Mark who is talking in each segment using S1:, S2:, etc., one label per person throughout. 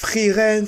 S1: Frieren,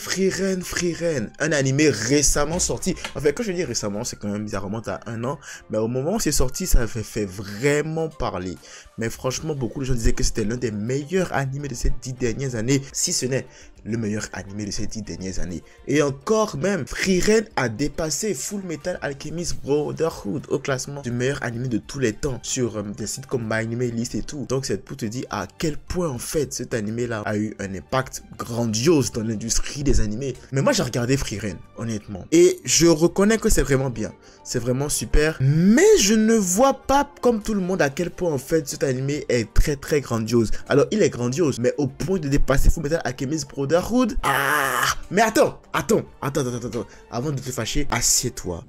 S1: un animé récemment sorti. En fait, quand je dis récemment, c'est quand même, ça remonte à 1 an. Mais au moment où c'est sorti, ça avait fait vraiment parler. Mais franchement, beaucoup de gens disaient que c'était l'un des meilleurs animés de ces 10 dernières années. Si ce n'est le meilleur animé de ces 10 dernières années. Et encore même, Frieren a dépassé Full Metal Alchemist Brotherhood au classement du meilleur animé de tous les temps sur des sites comme MyAnimeList et tout. Donc c'est pour te dire à quel point en fait cet animé là a eu un impact grandiose dans l'industrie des animés. Mais moi j'ai regardé Frieren honnêtement et je reconnais que c'est vraiment bien, c'est vraiment super, mais je ne vois pas comme tout le monde à quel point en fait cet animé est très grandiose. Alors il est grandiose, mais au point de dépasser Full Metal Alchemist Brotherhood. Mais attends, avant de te fâcher, assieds-toi.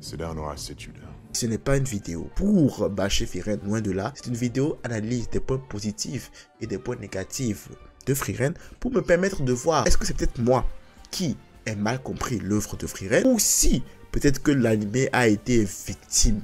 S1: Ce n'est pas une vidéo pour bâcher Frieren, loin de là. C'est une vidéo analyse des points positifs et des points négatifs de Frieren pour me permettre de voir est-ce que c'est peut-être moi qui ai mal compris l'œuvre de Frieren ou si peut-être que l'animé a été victime,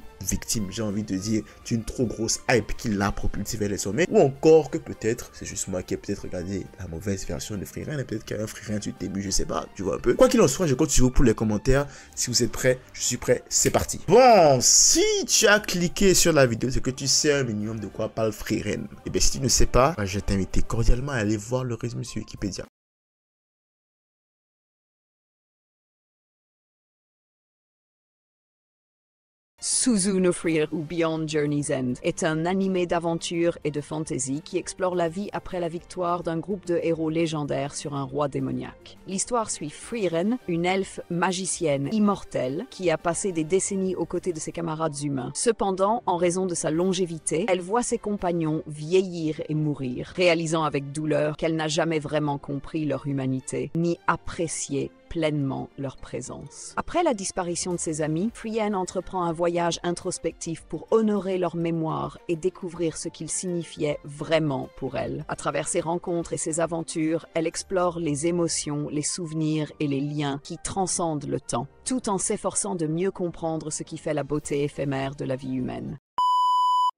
S1: j'ai envie de dire, d'une trop grosse hype qui l'a propulsé vers les sommets, ou encore que peut-être, c'est juste moi qui ai peut-être regardé la mauvaise version de Frieren, et peut-être qu'il y a un Frieren du début, je sais pas, tu vois un peu. Quoi qu'il en soit, je compte sur vous pour les commentaires. Si vous êtes prêts, je suis prêt, c'est parti. Bon, si tu as cliqué sur la vidéo, c'est que tu sais un minimum de quoi parle Frieren. Et bien si tu ne sais pas, je t'invite cordialement à aller voir le résumé sur Wikipédia.
S2: Suzu no Frieren ou Beyond Journey's End est un animé d'aventure et de fantasy qui explore la vie après la victoire d'un groupe de héros légendaires sur un roi démoniaque. L'histoire suit Frieren, une elfe magicienne immortelle qui a passé des décennies aux côtés de ses camarades humains. Cependant, en raison de sa longévité, elle voit ses compagnons vieillir et mourir, réalisant avec douleur qu'elle n'a jamais vraiment compris leur humanité, ni apprécié pleinement leur présence. Après la disparition de ses amis, Frieren entreprend un voyage introspectif pour honorer leur mémoire et découvrir ce qu'ils signifiaient vraiment pour elle. À travers ses rencontres et ses aventures, elle explore les émotions, les souvenirs et les liens qui transcendent le temps, tout en s'efforçant de mieux comprendre ce qui fait la beauté éphémère de la vie humaine.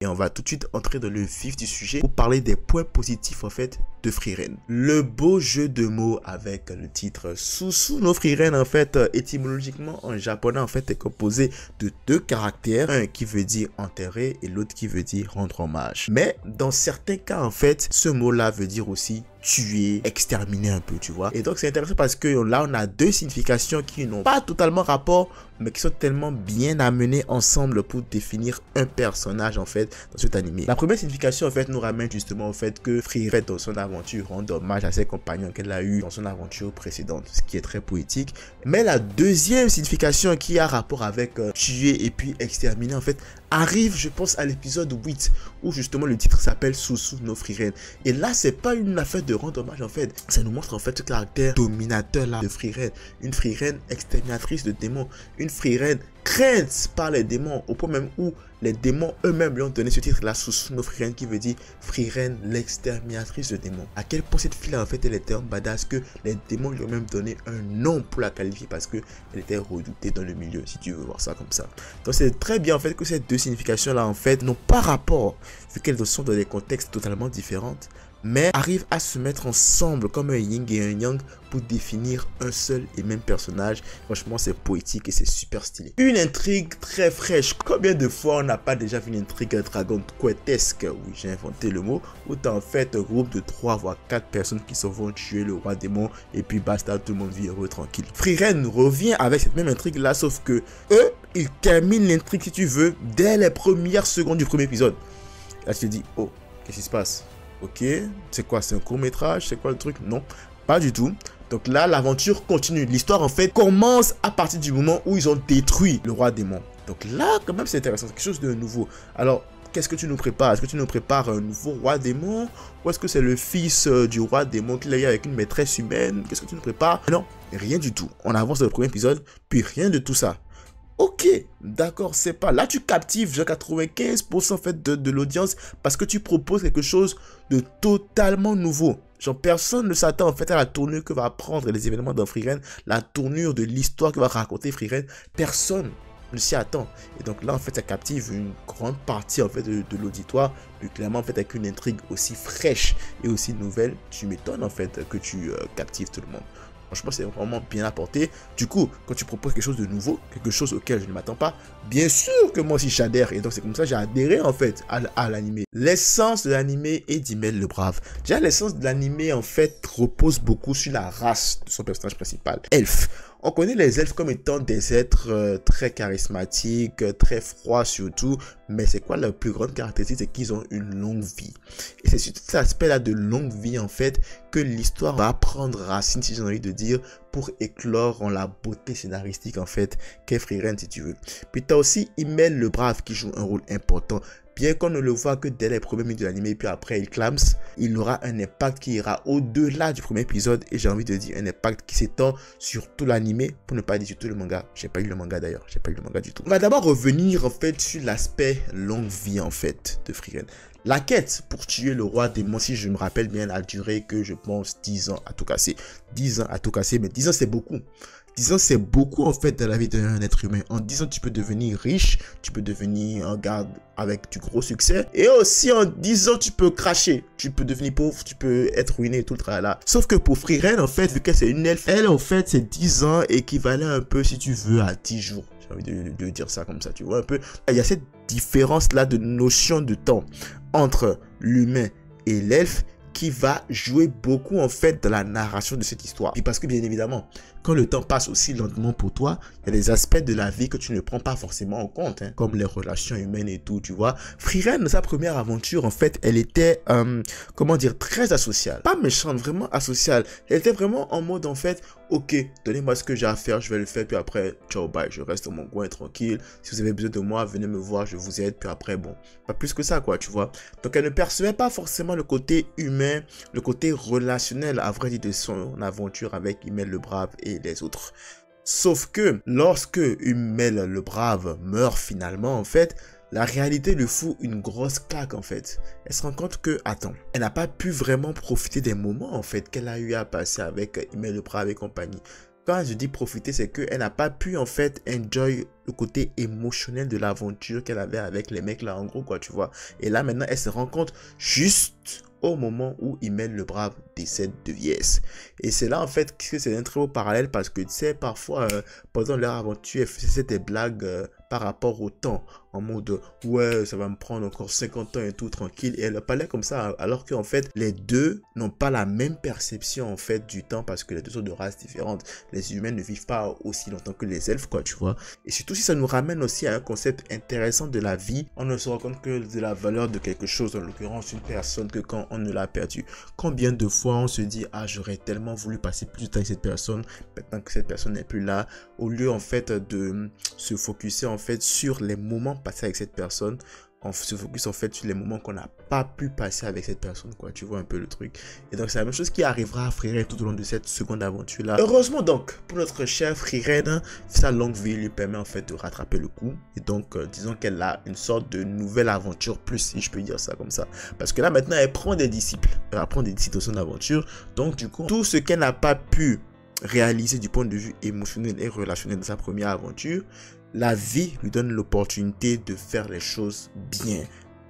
S1: Et on va tout de suite entrer dans le vif du sujet pour parler des points positifs en fait de Frieren. Le beau jeu de mots avec le titre Suzu no Frieren en fait étymologiquement en japonais en fait est composé de 2 caractères, un qui veut dire enterrer et l'autre qui veut dire rendre hommage. Mais dans certains cas en fait ce mot là veut dire aussi tuer, exterminer un peu, tu vois. Et donc c'est intéressant parce que là on a 2 significations qui n'ont pas totalement rapport mais qui sont tellement bien amenées ensemble pour définir un personnage en fait dans cet animé. La première signification en fait nous ramène justement au fait que Frieren dans son aventure rend hommage à ses compagnons qu'elle a eu dans son aventure précédente, ce qui est très poétique. Mais la deuxième signification qui a rapport avec tuer et puis exterminer en fait arrive je pense à l'épisode 8 où justement le titre s'appelle Suzu no Frieren. Et là c'est pas une affaire de rendre hommage en fait, ça nous montre en fait ce caractère dominateur là de Frieren, une Frieren exterminatrice de démons, une Frieren crainte par les démons au point même où les démons eux-mêmes lui ont donné ce titre là, Suzu no Frieren, qui veut dire Frieren l'exterminatrice de démons. À quel point cette fille là en fait elle était en badass que les démons lui ont même donné un nom pour la qualifier parce que elle était redoutée dans le milieu, si tu veux voir ça comme ça. Donc c'est très bien en fait que ces 2 significations là en fait n'ont pas rapport vu qu'elles sont dans des contextes totalement différents, mais arrivent à se mettre ensemble comme un yin et un yang pour définir un seul et même personnage. Franchement c'est poétique et c'est super stylé. Une intrigue très fraîche. Combien de fois on n'a pas déjà vu une intrigue Dragon Questesque, oui j'ai inventé le mot, où t'as en fait un groupe de 3 voire 4 personnes qui se vont tuer le roi démon et puis basta, tout le monde vit heureux tranquille. Frieren revient avec cette même intrigue là, sauf que eux ils terminent l'intrigue si tu veux dès les premières secondes du premier épisode. Là tu te dis oh qu'est-ce qui se passe? Ok, c'est quoi? C'est un court-métrage? C'est quoi le truc? Non, pas du tout. Donc là, l'aventure continue. L'histoire, en fait, commence à partir du moment où ils ont détruit le roi démon. Donc là, quand même, c'est intéressant. C'est quelque chose de nouveau. Alors, qu'est-ce que tu nous prépares? Est-ce que tu nous prépares un nouveau roi démon? Ou est-ce que c'est le fils du roi démon qu'il a eu avec une maîtresse humaine? Qu'est-ce que tu nous prépares? Non, rien du tout. On avance dans le premier épisode, puis rien de tout ça. Ok, d'accord, c'est pas... Là, tu captives genre 95% en fait de l'audience parce que tu proposes quelque chose de totalement nouveau. Genre, personne ne s'attend en fait à la tournure que va prendre les événements dans Frieren, la tournure de l'histoire que va raconter Frieren. Personne ne s'y attend. Et donc là, en fait, ça captive une grande partie en fait de l'auditoire. Clairement, en fait, avec une intrigue aussi fraîche et aussi nouvelle, tu m'étonnes en fait que tu captives tout le monde. Franchement, c'est vraiment bien apporté. Du coup, quand tu proposes quelque chose de nouveau, quelque chose auquel je ne m'attends pas, bien sûr que moi aussi j'adhère. Et donc, c'est comme ça que j'ai adhéré en fait à l'animé. L'essence de l'animé est d'Himmel le Brave. Déjà, l'essence de l'animé en fait repose beaucoup sur la race de son personnage principal, Elfe. On connaît les elfes comme étant des êtres très charismatiques, très froids surtout, mais c'est quoi leur plus grande caractéristique? C'est qu'ils ont une longue vie. Et c'est sur cet aspect-là de longue vie, en fait, que l'histoire va prendre racine, si j'ai envie de dire, pour éclore en la beauté scénaristique, en fait, qu'est Frieren, si tu veux. Puis tu as aussi Himmel le Brave qui joue un rôle important. Bien qu'on ne le voit que dès les premiers minutes de l'anime, puis après il clams, il aura un impact qui ira au-delà du premier épisode. Et j'ai envie de dire un impact qui s'étend sur tout l'anime, pour ne pas dire sur tout le manga. J'ai pas eu le manga d'ailleurs, j'ai pas eu le manga du tout. On va d'abord revenir en fait sur l'aspect longue vie en fait de Frieren. La quête pour tuer le roi démon, si je me rappelle bien, a duré que je pense 10 ans à tout casser. 10 ans à tout casser, mais 10 ans c'est beaucoup. 10 ans c'est beaucoup en fait dans la vie d'un être humain. En 10 ans tu peux devenir riche, tu peux devenir un garde avec du gros succès. Et aussi en 10 ans tu peux cracher, tu peux devenir pauvre, tu peux être ruiné et tout le travail là. Sauf que pour Frieren en fait, vu que c'est une elfe, elle en fait c'est 10 ans équivalent un peu si tu veux à 10 jours. J'ai envie de dire ça comme ça, tu vois un peu. Il y a cette différence là de notion de temps entre l'humain et l'elfe qui va jouer beaucoup en fait dans la narration de cette histoire. Et parce que bien évidemment, quand le temps passe aussi lentement pour toi, il y a des aspects de la vie que tu ne prends pas forcément en compte, hein, comme les relations humaines et tout, tu vois. Frieren, sa première aventure, en fait, elle était, comment dire, très asociale. Pas méchante, vraiment asociale. Elle était vraiment en mode, en fait, ok, donnez-moi ce que j'ai à faire, je vais le faire, puis après, ciao, bye, je reste dans mon coin tranquille. Si vous avez besoin de moi, venez me voir, je vous aide, puis après, bon, pas plus que ça, quoi, tu vois. Donc, elle ne percevait pas forcément le côté humain, le côté relationnel, à vrai dire, de son aventure avec Himmel le Brave et les autres. Sauf que, lorsque Himmel le Brave meurt finalement, en fait, la réalité lui fout une grosse claque en fait. Elle se rend compte que, attends, elle n'a pas pu vraiment profiter des moments en fait qu'elle a eu à passer avec Himmel le Brave et compagnie. Quand je dis profiter, c'est qu'elle n'a pas pu en fait enjoy le côté émotionnel de l'aventure qu'elle avait avec les mecs là en gros quoi, tu vois. Et là maintenant, elle se rend compte juste au moment où Himmel le Brave décède de vieillesse. Et c'est là en fait que c'est un très beau parallèle parce que tu sais, parfois pendant leur aventure, elle faisait des blagues par rapport au temps, en mode ouais, ça va me prendre encore 50 ans et tout tranquille. Et elle parlait comme ça alors qu'en fait les deux n'ont pas la même perception en fait du temps parce que les deux sont de races différentes. Les humains ne vivent pas aussi longtemps que les elfes quoi, tu vois. Et surtout si ça nous ramène aussi à un concept intéressant de la vie, on ne se rend compte que de la valeur de quelque chose, en l'occurrence une personne, que quand on ne l'a perdu. Combien de fois on se dit ah, j'aurais tellement voulu passer plus de temps avec cette personne, maintenant que cette personne n'est plus là, au lieu en fait de se focuser en fait sur les moments passés avec cette personne, on se focus en fait sur les moments qu'on n'a pas pu passer avec cette personne quoi, tu vois un peu le truc. Et donc c'est la même chose qui arrivera à Frieren tout au long de cette seconde aventure là. Heureusement donc pour notre chère Frieren, sa longue vie lui permet en fait de rattraper le coup. Et donc disons qu'elle a une sorte de nouvelle aventure plus, si je peux dire ça comme ça, parce que là maintenant elle prend des disciples, elle apprend des disciples de son aventure. Donc du coup tout ce qu'elle n'a pas pu réaliser du point de vue émotionnel et relationnel de sa première aventure, la vie lui donne l'opportunité de faire les choses bien,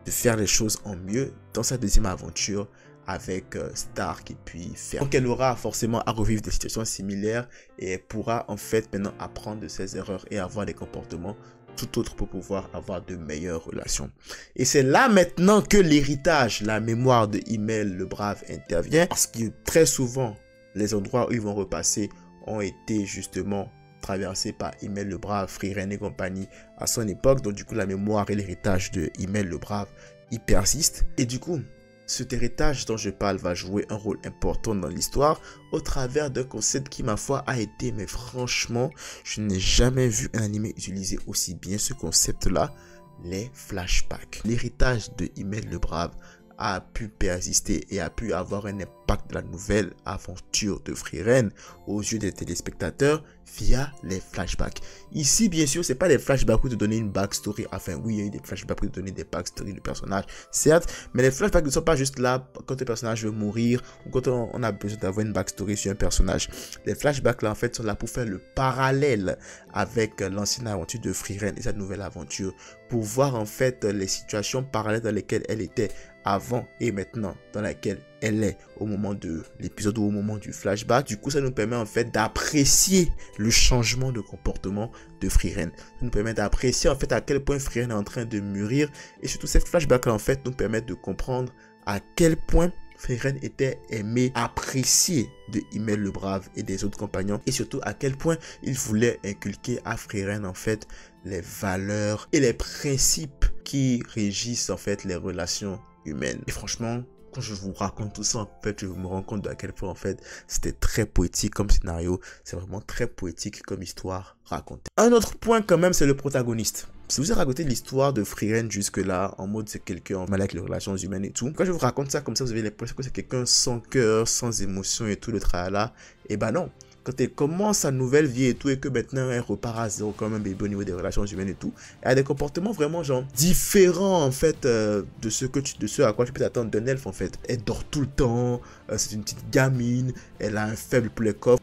S1: de faire les choses en mieux dans sa deuxième aventure avec Stark et puis Fer. Donc elle aura forcément à revivre des situations similaires et elle pourra en fait maintenant apprendre de ses erreurs et avoir des comportements tout autres pour pouvoir avoir de meilleures relations. Et c'est là maintenant que l'héritage, la mémoire de Himmel le Brave intervient, parce que très souvent les endroits où ils vont repasser ont été justement traversé par Himmel le Brave, Frieren et compagnie à son époque. Donc du coup la mémoire et l'héritage de Himmel le Brave y persistent. Et du coup cet héritage dont je parle va jouer un rôle important dans l'histoire au travers d'un concept qui ma foi a été, mais franchement je n'ai jamais vu un anime utiliser aussi bien ce concept là, les flashbacks. L'héritage de Himmel le Brave a pu persister et a pu avoir un impact de la nouvelle aventure de Frieren aux yeux des téléspectateurs via les flashbacks. Ici, bien sûr, c'est pas des flashbacks pour te donner une backstory. Enfin, oui, il y a eu des flashbacks pour te donner des backstories de personnages, certes, mais les flashbacks ne sont pas juste là quand un personnage veut mourir ou quand on a besoin d'avoir une backstory sur un personnage. Les flashbacks, là, en fait, sont là pour faire le parallèle avec l'ancienne aventure de Frieren et sa nouvelle aventure, pour voir, en fait, les situations parallèles dans lesquelles elle était avant et maintenant dans laquelle elle est au moment de l'épisode ou au moment du flashback. Du coup, ça nous permet en fait d'apprécier le changement de comportement de Frieren. Ça nous permet d'apprécier en fait à quel point Frieren est en train de mûrir. Et surtout, ces flashbacks-là en fait nous permettent de comprendre à quel point Frieren était aimé, apprécié de Himmel le Brave et des autres compagnons. Et surtout à quel point il voulait inculquer à Frieren en fait les valeurs et les principes qui régissent en fait les relations humaines. Et franchement, quand je vous raconte tout ça, en fait, je me rends compte de à quel point, en fait, c'était très poétique comme scénario. C'est vraiment très poétique comme histoire racontée. Un autre point, quand même, c'est le protagoniste. Si vous avez raconté l'histoire de Frieren jusque-là, en mode c'est quelqu'un mal avec les relations humaines et tout, quand je vous raconte ça comme ça, vous avez l'impression que c'est quelqu'un sans cœur, sans émotion et tout le tralala. Et bah non. Quand elle commence sa nouvelle vie et tout, et que maintenant elle repart à zéro comme un bébé au niveau des relations humaines et tout, elle a des comportements vraiment genre différents en fait de ce à quoi tu peux t'attendre d'un elfe en fait. Elle dort tout le temps, c'est une petite gamine, elle a un faible pour les coffres.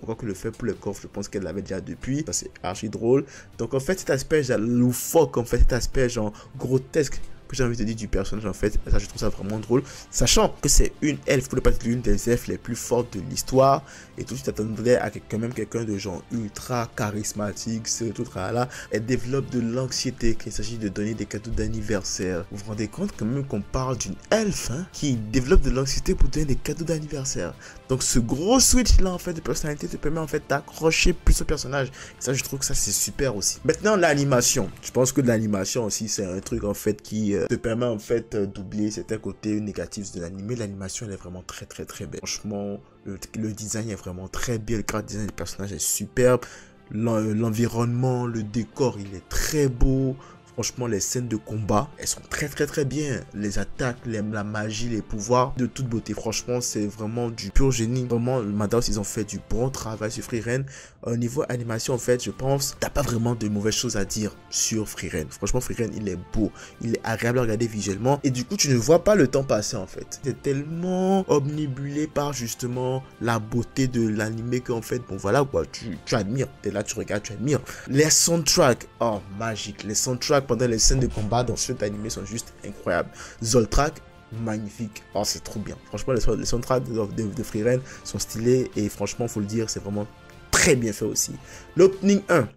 S1: Encore que le fait pour le coffre, je pense qu'elle l'avait déjà depuis. Ça, c'est archi drôle. Donc, en fait, cet aspect genre loufoque, en fait, cet aspect genre grotesque que j'ai envie de dire du personnage, en fait, ça, je trouve ça vraiment drôle. Sachant que c'est une elfe, pour ne pas être l'une des elfes les plus fortes de l'histoire. Et tout de suite, t'attendrais à quand même quelqu'un de genre ultra charismatique, c'est tout là. Elle développe de l'anxiété qu'il s'agit de donner des cadeaux d'anniversaire. Vous vous rendez compte quand même qu'on parle d'une elfe qui développe de l'anxiété pour donner des cadeaux d'anniversaire. Donc ce gros switch là en fait de personnalité te permet en fait d'accrocher plus au personnage. Et ça, je trouve que ça c'est super aussi. Maintenant l'animation. Je pense que l'animation aussi c'est un truc en fait qui te permet en fait d'oublier certains côtés négatifs de l'anime. L'animation elle est vraiment très belle. Franchement le design est vraiment très bien. Le character design des personnages est superbe. L'environnement, le décor il est très beau. Franchement, les scènes de combat, elles sont très bien. Les attaques, la magie, les pouvoirs, de toute beauté. Franchement, c'est vraiment du pur génie. Vraiment, Madhouse, ils ont fait du bon travail sur Frieren. Au niveau animation, en fait, je pense, t'as pas vraiment de mauvaises choses à dire sur Frieren. Franchement, Frieren, il est beau. Il est agréable à regarder visuellement. Et du coup, tu ne vois pas le temps passer, en fait. C'est tellement omnibulé par, justement, la beauté de l'animé qu'en fait, bon, voilà, quoi, tu admires. T'es là, tu regardes, tu admires. Les soundtracks, oh, magique. Les soundtracks pendant les scènes de combat dans cet animé sont juste incroyables. Zoltrak, magnifique. Oh, c'est trop bien. Franchement, les soundtracks de Frieren sont stylés et franchement, faut le dire, c'est vraiment très bien fait aussi. L'opening 1.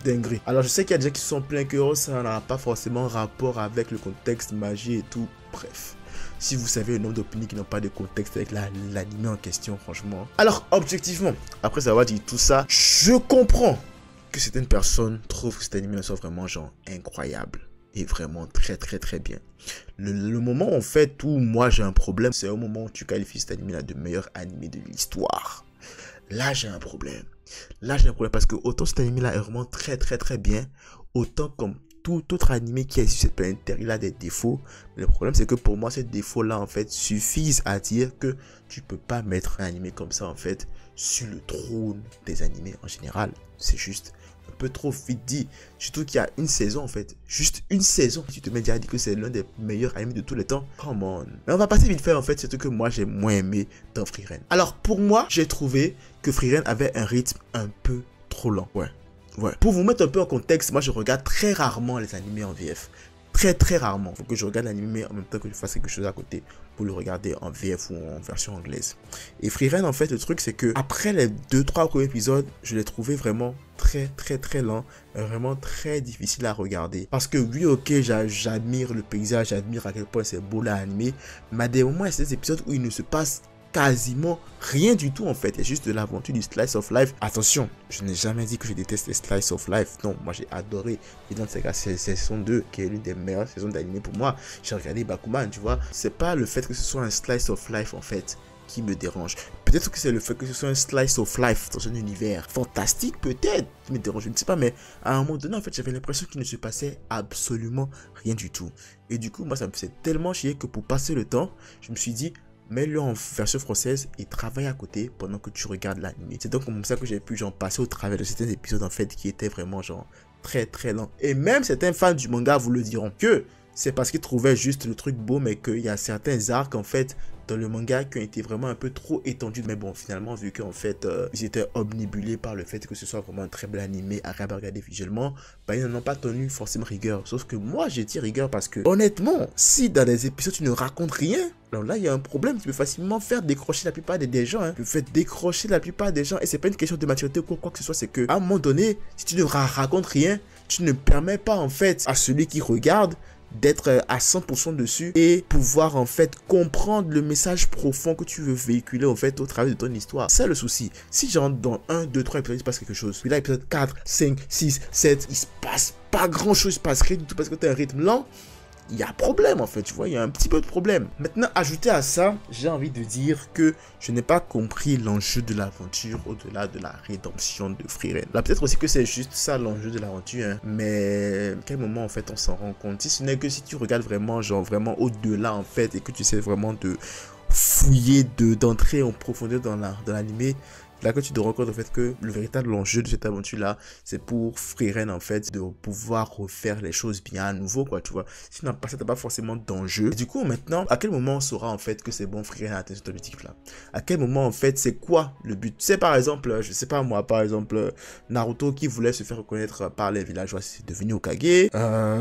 S1: Dinguerie. Alors, je sais qu'il y a des gens qui se sont plaints que oh, ça n'a pas forcément rapport avec le contexte magie et tout. Bref. Si vous savez le nombre d'opinions qui n'ont pas de contexte avec l'anime en question, franchement. Alors, objectivement, après avoir dit tout ça, je comprends que certaines personnes trouvent que cet anime soit vraiment genre incroyable. Et vraiment très bien. Le moment en fait où moi j'ai un problème, c'est au moment où tu qualifies cet anime là de meilleur anime de l'histoire. Là j'ai un problème. Parce que autant cet anime là est vraiment très bien, autant comme tout autre animé qui est sur cette planète Terre, il a des défauts. Mais le problème, c'est que pour moi, ces défauts-là, en fait, suffisent à dire que tu peux pas mettre un animé comme ça, en fait, sur le trône des animés en général. C'est juste un peu trop vite dit. Surtout qu'il y a une saison, en fait. Juste une saison. Tu te mets déjà à dire que c'est l'un des meilleurs animés de tous les temps. Come on. Mais on va passer vite fait, en fait, c'est ce que moi, j'ai moins aimé dans Frieren. Alors, pour moi, j'ai trouvé que Frieren avait un rythme un peu trop lent. Ouais. Pour vous mettre un peu en contexte, moi je regarde très rarement les animés en VF. Très rarement. Il faut que je regarde l'animé en même temps que je fasse quelque chose à côté pour le regarder en VF ou en version anglaise. Et Frieren, en fait, le truc c'est que après les 2-3 premiers épisodes, je l'ai trouvé vraiment très lent, vraiment très difficile à regarder. Parce que oui, ok, j'admire le paysage, j'admire à quel point c'est beau l'animé, mais à des moments, il y a des épisodes où il ne se passe quasiment rien du tout en fait. Il y a juste de l'aventure du slice of life. Attention, je n'ai jamais dit que je déteste les slice of life. Non, moi j'ai adoré Vinland Saga saison 2 qui est l'une des meilleures saisons d'anime pour moi. J'ai regardé Bakuman, tu vois. C'est pas le fait que ce soit un slice of life en fait qui me dérange. Peut-être que c'est le fait que ce soit un slice of life dans un univers fantastique, peut-être qui me dérange, je ne sais pas, mais à un moment donné en fait j'avais l'impression qu'il ne se passait absolument rien du tout. Et du coup moi ça me faisait tellement chier que pour passer le temps, je me suis dit mets-le en version française et travaille à côté pendant que tu regardes l'anime. C'est donc comme ça que j'ai pu genre passer au travers de certains épisodes en fait qui étaient vraiment genre très lents. Et même certains fans du manga vous le diront que c'est parce qu'ils trouvaient juste le truc beau, mais qu'il y a certains arcs en fait dans le manga qui ont été vraiment un peu trop étendus. Mais bon, finalement, vu qu'en fait ils étaient omnibulés par le fait que ce soit vraiment un très bel animé à regarder visuellement, bah, ils n'en ont pas tenu forcément rigueur. Sauf que moi j'ai dit rigueur parce que honnêtement, si dans les épisodes tu ne racontes rien, alors là il y a un problème. Tu peux facilement faire décrocher la plupart des gens, hein. Tu peux faire décrocher la plupart des gens, et c'est pas une question de maturité ou quoi que ce soit. C'est que à un moment donné, si tu ne racontes rien, tu ne permets pas en fait à celui qui regarde d'être à 100% dessus et pouvoir en fait comprendre le message profond que tu veux véhiculer en fait au travers de ton histoire. C'est le souci. Si genre dans 1, 2, 3 épisodes il se passe quelque chose, puis là épisode 4, 5, 6, 7, il se passe pas grand chose, il se passe rien du tout parce que tu as un rythme lent, il y a problème en fait, tu vois, il y a un petit peu de problème. Maintenant, ajouté à ça, j'ai envie de dire que je n'ai pas compris l'enjeu de l'aventure au-delà de la rédemption de Frieren. Là, peut-être aussi que c'est juste ça l'enjeu de l'aventure, hein. Mais à quel moment en fait on s'en rend compte? Si ce n'est que si tu regardes vraiment, genre vraiment au-delà en fait, et que tu essaies vraiment de fouiller, d'entrer en profondeur dans l'animé, là que tu te rends compte en fait que le véritable enjeu de cette aventure là, c'est pour Frieren en fait de pouvoir refaire les choses bien à nouveau, quoi, tu vois. Si tu n'as pas ça, t'as pas forcément d'enjeu. Du coup maintenant, à quel moment on saura en fait que c'est bon, Frieren a atteint cet objectif là? À quel moment en fait c'est quoi le but? C'est par exemple, je sais pas moi, par exemple Naruto qui voulait se faire reconnaître par les villageois, c'est devenu Hokage.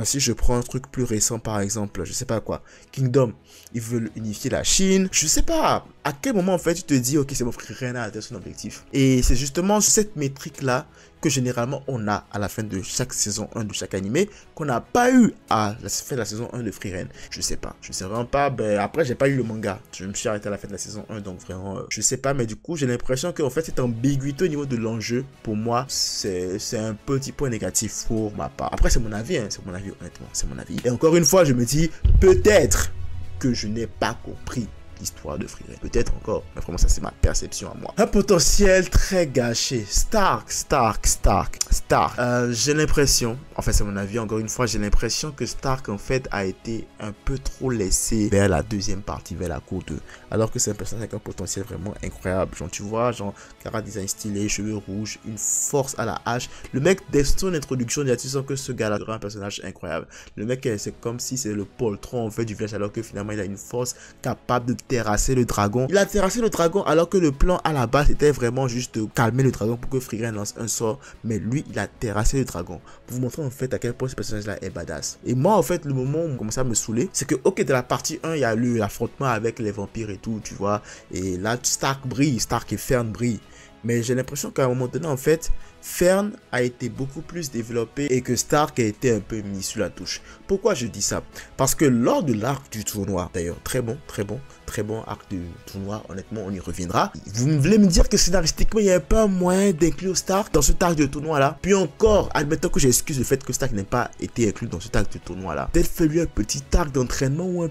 S1: Si je prends un truc plus récent par exemple, je sais pas quoi, Kingdom, ils veulent unifier la Chine, je sais pas. À quel moment en fait tu te dis ok c'est bon, Frieren a atteint son objectif? Et c'est justement cette métrique là que généralement on a à la fin de chaque saison 1 de chaque animé qu'on n'a pas eu à la fin de la saison 1 de Frieren. Je sais pas, je sais vraiment pas. Ben, après j'ai pas eu le manga, je me suis arrêté à la fin de la saison 1, donc vraiment je sais pas. Mais du coup j'ai l'impression que en fait cette ambiguïté au niveau de l'enjeu, pour moi c'est un petit point négatif pour ma part. Après c'est mon avis, hein, c'est mon avis, honnêtement c'est mon avis. Et encore une fois je me dis peut-être que je n'ai pas compris l'histoire de Frieren. Peut-être encore, mais vraiment ça c'est ma perception à moi. Un potentiel très gâché. Stark. J'ai l'impression, en fait c'est mon avis, encore une fois, j'ai l'impression que Stark en fait a été un peu trop laissé vers la deuxième partie, vers la cour 2. Alors que c'est un personnage avec un potentiel vraiment incroyable. Genre tu vois, genre cara design stylé, cheveux rouges, une force à la hache. Le mec dès son introduction, tu sens que ce gars-là sera un personnage incroyable. Le mec c'est comme si c'est le poltron en fait du village, alors que finalement il a une force capable de terrasser le dragon. Il a terrassé le dragon alors que le plan à la base était vraiment juste de calmer le dragon pour que Frieren lance un sort. Mais lui, il a terrassé le dragon. Pour vous montrer en fait à quel point ce personnage-là est badass. Et moi, en fait, le moment où on commençait à me saouler, c'est que, ok, dans la partie 1, il y a eu l'affrontement avec les vampires et tout, tu vois. Et là, Stark brille, Stark et Fern brillent. Mais j'ai l'impression qu'à un moment donné, en fait, Fern a été beaucoup plus développé et que Stark a été un peu mis sur la touche. Pourquoi je dis ça? Parce que lors de l'arc du tournoi, d'ailleurs, très bon arc du tournoi, honnêtement, on y reviendra. Vous voulez me dire que scénaristiquement, il y a un peu un moyen d'inclure Stark dans ce arc de tournoi là? Puis encore, admettons que j'excuse le fait que Stark n'ait pas été inclus dans ce arc de tournoi là. Peut-être fallu un petit arc d'entraînement ou une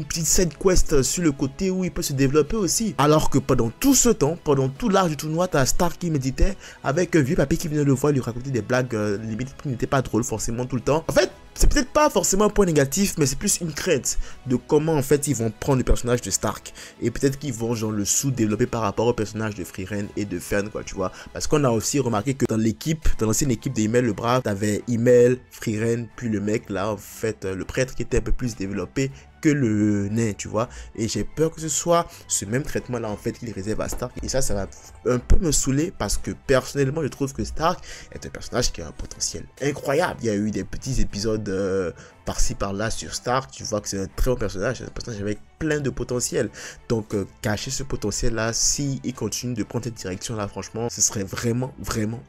S1: petite side quest sur le côté où il peut se développer aussi. Alors que pendant tout ce temps, pendant tout l'arc du tournoi, t'as Stark qui méditait avec un vieux papy qui venait le voir lui raconter des blagues limite qui n'étaient pas drôles forcément tout le temps. En fait, c'est peut-être pas forcément un point négatif, mais c'est plus une crainte de comment en fait ils vont prendre le personnage de Stark. Et peut-être qu'ils vont genre le sous-développer par rapport au personnage de Frieren et de Fern, quoi, tu vois. Parce qu'on a aussi remarqué que dans l'équipe, dans l'ancienne équipe d'Himmel le Brave, t'avais Himmel, Frieren, puis le mec là, en fait, le prêtre qui était un peu plus développé que le nain, tu vois. Et j'ai peur que ce soit ce même traitement là en fait qu'il réserve à Stark. Et ça va un peu me saouler parce que personnellement je trouve que Stark est un personnage qui a un potentiel incroyable. Il y a eu des petits épisodes par-ci par-là sur Stark, tu vois que c'est un très bon personnage, un personnage avec plein de potentiel. Donc cacher ce potentiel là, si il continue de prendre cette direction là, franchement ce serait vraiment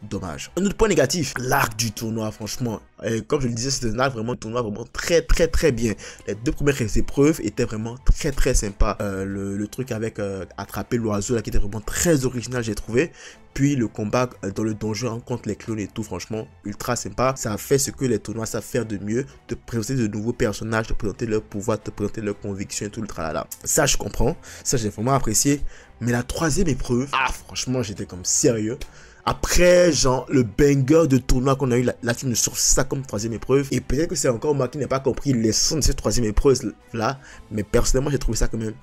S1: dommage. Un autre point négatif, l'arc du tournoi, franchement, comme je le disais, c'est un arc vraiment, tournoi vraiment très bien. Les deux premières épreuves étaient vraiment très sympas. Le truc avec attraper l'oiseau là qui était vraiment très original, j'ai trouvé. Puis le combat dans le donjon contre les clones et tout, franchement, ultra sympa. Ça a fait ce que les tournois savent faire de mieux, de présenter de nouveaux personnages, de présenter leur pouvoir, de présenter leurs convictions et tout le tralala. Ça, je comprends. Ça, j'ai vraiment apprécié. Mais la troisième épreuve, franchement, j'étais comme sérieux. Après, genre, le banger de tournoi qu'on a eu, là, tu me sors ça comme troisième épreuve. Et peut-être que c'est encore moi qui n'ai pas compris l'essence de cette troisième épreuve là. Mais personnellement, j'ai trouvé ça quand même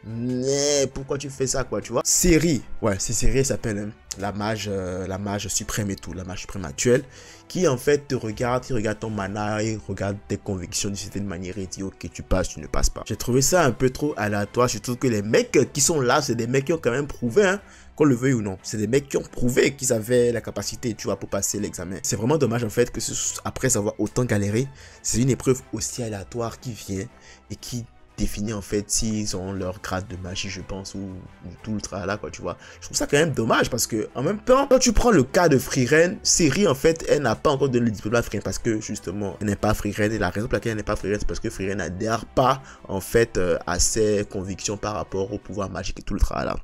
S1: mais pourquoi tu fais ça, quoi, tu vois. Série, ouais, cette série elle s'appelle la mage suprême et tout, la mage suprême actuelle, qui en fait te regarde, il regarde ton mana, il regarde tes convictions d'une certaine manière et dit ok, tu passes, tu ne passes pas. J'ai trouvé ça un peu trop aléatoire, surtout que les mecs qui sont là, c'est des mecs qui ont quand même prouvé, hein, qu'on le veuille ou non. C'est des mecs qui ont prouvé qu'ils avaient la capacité, tu vois, pour passer l'examen. C'est vraiment dommage en fait que après avoir autant galéré, c'est une épreuve aussi aléatoire qui vient et qui définir en fait s'ils ont leur grade de magie, je pense, ou tout le tralala, quoi, tu vois. Je trouve ça quand même dommage parce que en même temps, quand tu prends le cas de Frieren, Série en fait, elle n'a pas encore donné le diplôme à Frieren parce que justement, elle n'est pas Frieren, et la raison pour laquelle elle n'est pas Frieren, c'est parce que Frieren n'adhère pas en fait à ses convictions par rapport au pouvoir magique et tout le tralala.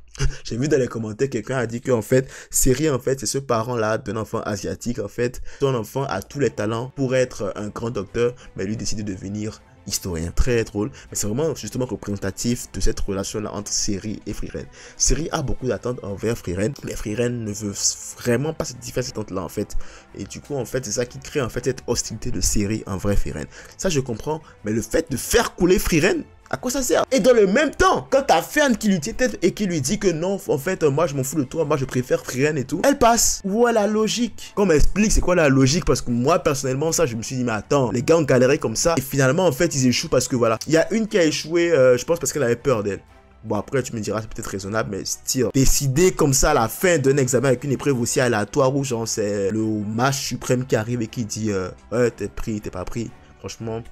S1: J'ai vu dans les commentaires quelqu'un a dit que en fait, Série en fait, c'est ce parent-là d'un enfant asiatique en fait, son enfant a tous les talents pour être un grand docteur, mais lui décide de devenir historien. Très drôle, mais c'est vraiment justement représentatif de cette relation-là entre Série et Frieren. Série a beaucoup d'attentes envers Frieren, mais Frieren ne veut vraiment pas cette différence là en fait. Et du coup, en fait, c'est ça qui crée en fait cette hostilité de Série envers Frieren. Ça, je comprends, mais le fait de faire couler Frieren, à quoi ça sert? Et dans le même temps, quand t'as Fern qui lui tient tête et qui lui dit que non, en fait, moi je m'en fous de toi, moi je préfère Frieren et tout, elle passe. Où est la logique? Qu'on m'explique c'est quoi la logique, parce que moi personnellement, ça je me suis dit, mais attends, les gars ont galéré comme ça, et finalement en fait ils échouent parce que voilà. Il y a une qui a échoué, je pense parce qu'elle avait peur d'elle. Bon après tu me diras c'est peut-être raisonnable, mais style, décider comme ça à la fin d'un examen avec une épreuve aussi aléatoire où genre c'est le mage suprême qui arrive et qui dit ouais t'es pris, t'es pas pris. Franchement,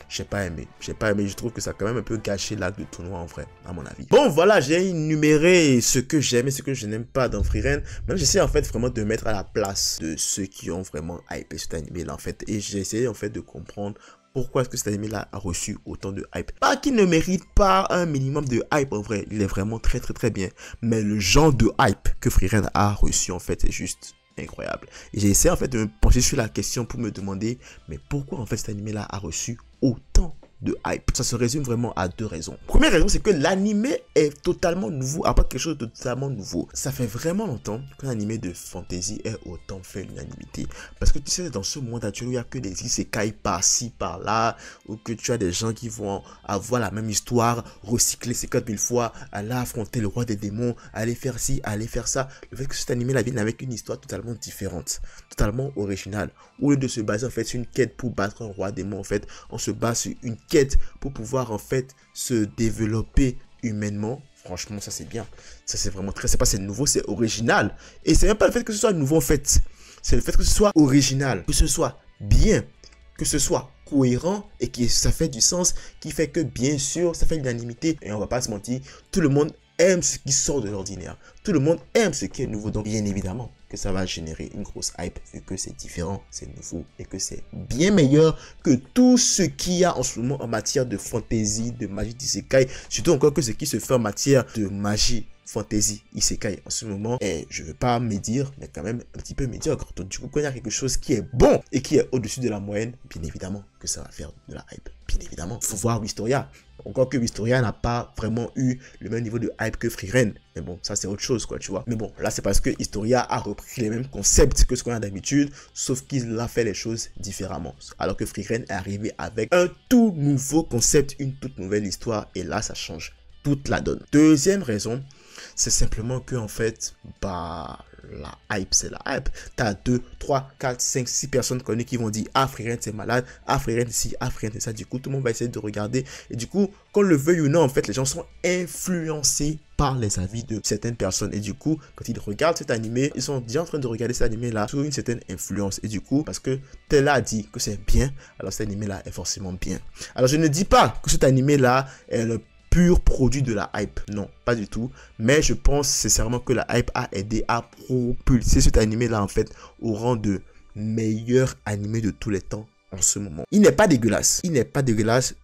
S1: j'ai pas aimé. Je trouve que ça a quand même un peu gâché l'acte de tournoi en vrai, à mon avis. Bon, voilà, j'ai énuméré ce que j'aime et ce que je n'aime pas dans Frieren. Maintenant, j'essaie en fait vraiment de mettre à la place de ceux qui ont vraiment hypé cet animé là en fait. Et j'ai essayé en fait de comprendre pourquoi est-ce que cet animé là a reçu autant de hype. Pas qu'il ne mérite pas un minimum de hype en vrai. Il est vraiment très bien. Mais le genre de hype que Frieren a reçu en fait est juste incroyable. Et j'ai essayé en fait de me pencher sur la question pour me demander mais pourquoi en fait cet animé là a reçu autant de hype. Ça se résume vraiment à deux raisons. Première raison, c'est que l'animé est totalement nouveau, apporte quelque chose de totalement nouveau. Ça fait vraiment longtemps qu'un animé de fantasy est autant fait l'unanimité. Parce que tu sais, dans ce monde actuel où il n'y a que des isekai par-ci, par-là, ou que tu as des gens qui vont avoir la même histoire, recycler 50 000 fois, aller affronter le roi des démons, aller faire ci, aller faire ça. Le fait que cet animé-là vienne avec une histoire totalement différente, totalement originale. Au lieu de se baser en fait sur une quête pour battre un roi démon, en fait, on se base sur une quête pour pouvoir en fait se développer humainement. Franchement, ça c'est bien. Ça c'est vraiment très, c'est pas c'est nouveau, c'est original. Et c'est même pas le fait que ce soit nouveau en fait. C'est le fait que ce soit original, que ce soit bien, que ce soit cohérent et que ça fait du sens, qui fait que bien sûr ça fait l'unanimité. Et on va pas se mentir, tout le monde aime ce qui sort de l'ordinaire. Tout le monde aime ce qui est nouveau. Donc bien évidemment que ça va générer une grosse hype vu que c'est différent, c'est nouveau et que c'est bien meilleur que tout ce qu'il y a en ce moment en matière de fantasy, de magie d'isekai, surtout encore que ce qui se fait en matière de magie fantasy isekai en ce moment est, je veux pas me dire, mais quand même un petit peu médiocre. Donc du coup, quand il y a quelque chose qui est bon et qui est au-dessus de la moyenne, bien évidemment que ça va faire de la hype. Bien évidemment, faut voir Wistoria. Encore que Wistoria n'a pas vraiment eu le même niveau de hype que Frieren. Mais bon, ça c'est autre chose quoi, tu vois. Mais bon, là c'est parce que Historia a repris les mêmes concepts que ce qu'on a d'habitude, sauf qu'il a fait les choses différemment. Alors que Frieren est arrivé avec un tout nouveau concept, une toute nouvelle histoire. Et là, ça change toute la donne. Deuxième raison, c'est simplement que en fait, bah, la hype, c'est la hype. T'as 2, 3, 4, 5, 6 personnes connues qui vont dire ah Frieren c'est malade, ah Frieren c'est ci, ah Frieren c'est ça. Du coup, tout le monde va essayer de regarder. Et du coup, qu'on le veuille ou non, en fait, les gens sont influencés par les avis de certaines personnes. Et du coup, quand ils regardent cet animé, ils sont déjà en train de regarder cet animé là sous une certaine influence. Et du coup, parce que tel a dit que c'est bien, alors cet animé là est forcément bien. Alors je ne dis pas que cet animé là est le pur produit de la hype, non, pas du tout, mais je pense sincèrement que la hype a aidé à propulser cet animé là en fait au rang de meilleur animé de tous les temps en ce moment. Il n'est pas dégueulasse,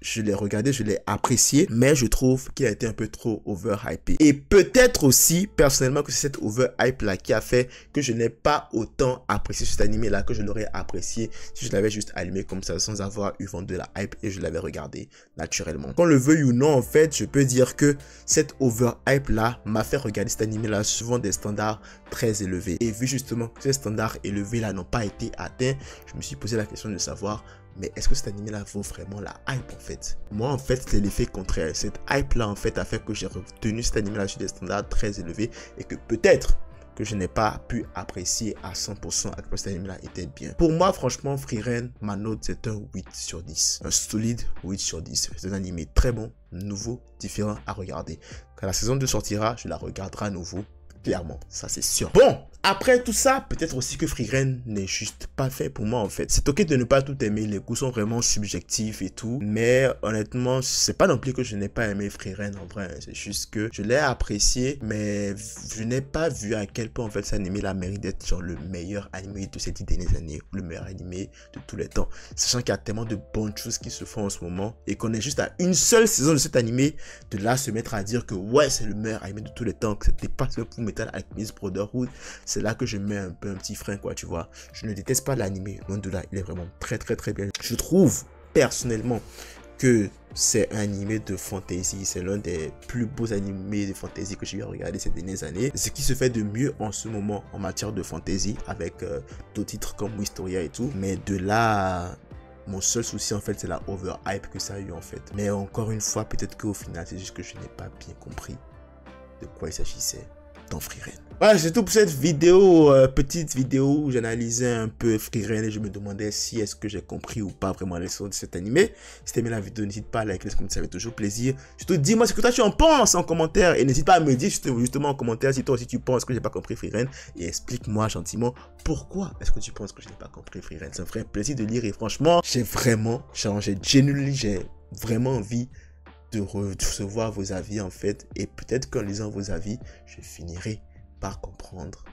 S1: je l'ai regardé, je l'ai apprécié, mais je trouve qu'il a été un peu trop overhypé. Et peut-être aussi, personnellement, que c'est cette overhype là qui a fait que je n'ai pas autant apprécié cet animé là que je l'aurais apprécié si je l'avais juste allumé comme ça sans avoir eu vent de la hype et je l'avais regardé naturellement. Qu'on le veuille ou non, en fait, je peux dire que cette overhype là m'a fait regarder cet animé là souvent des standards très élevés. Et vu justement que ces standards élevés là n'ont pas été atteints, je me suis posé la question de savoir voir. Mais est-ce que cet animé là vaut vraiment la hype en fait? Moi en fait c'est l'effet contraire. Cette hype là en fait a fait que j'ai retenu cet animé là sur des standards très élevés et que peut-être que je n'ai pas pu apprécier à 100% à quel point cet animé là était bien. Pour moi franchement Frieren, ma note c'est un 8 sur 10. Un solide 8 sur 10. C'est un animé très bon, nouveau, différent à regarder. Quand la saison 2 sortira, je la regarderai à nouveau. Clairement, ça c'est sûr. Bon, après tout ça, peut-être aussi que Frieren n'est juste pas fait pour moi en fait. C'est ok de ne pas tout aimer, les goûts sont vraiment subjectifs et tout. Mais honnêtement, c'est pas non plus que je n'ai pas aimé Frieren en vrai. C'est juste que je l'ai apprécié, mais je n'ai pas vu à quel point en fait cet animé là mérite d'être genre le meilleur animé de ces 10 dernières années. Ou le meilleur animé de tous les temps. Sachant qu'il y a tellement de bonnes choses qui se font en ce moment. Et qu'on est juste à une seule saison de cet animé. De là se mettre à dire que ouais c'est le meilleur animé de tous les temps. Que c'était pas le Fullmetal Alchemist Brotherhood. C'est là que je mets un peu un petit frein quoi, tu vois. Je ne déteste pas l'animé, loin de là, il est vraiment très bien. Je trouve personnellement que c'est un animé de fantasy, c'est l'un des plus beaux animés de fantasy que j'ai regardé ces dernières années. Ce qui se fait de mieux en ce moment en matière de fantasy avec d'autres titres comme Wistoria et tout. Mais de là, mon seul souci en fait c'est la overhype que ça a eu en fait. Mais encore une fois, peut-être qu'au final c'est juste que je n'ai pas bien compris de quoi il s'agissait dans Frieren. Voilà, c'est tout pour cette vidéo, petite vidéo où j'analysais un peu Frieren et je me demandais si est-ce que j'ai compris ou pas vraiment les sons de cet animé. Si t'as aimé la vidéo, n'hésite pas à liker, ça fait toujours plaisir. Surtout dis-moi ce que toi tu en penses en commentaire et n'hésite pas à me dire justement en commentaire si toi aussi tu penses que j'ai pas compris Frieren et explique-moi gentiment pourquoi est-ce que tu penses que je n'ai pas compris Frieren. Ça me ferait plaisir de lire et franchement, j'ai vraiment changé, j'ai vraiment envie de recevoir vos avis en fait et peut-être qu'en lisant vos avis je finirai par comprendre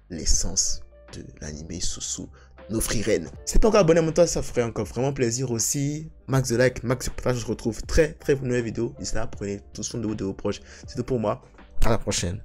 S1: l'essence de l'anime Susu no Frieren. Si t'es pas encore abonné à mon toi, ça ferait encore vraiment plaisir aussi. Max de like, max de partage, je se retrouve très pour une nouvelle vidéo. D'ici là, prenez tout soin de vos proches. C'est tout pour moi, à la prochaine.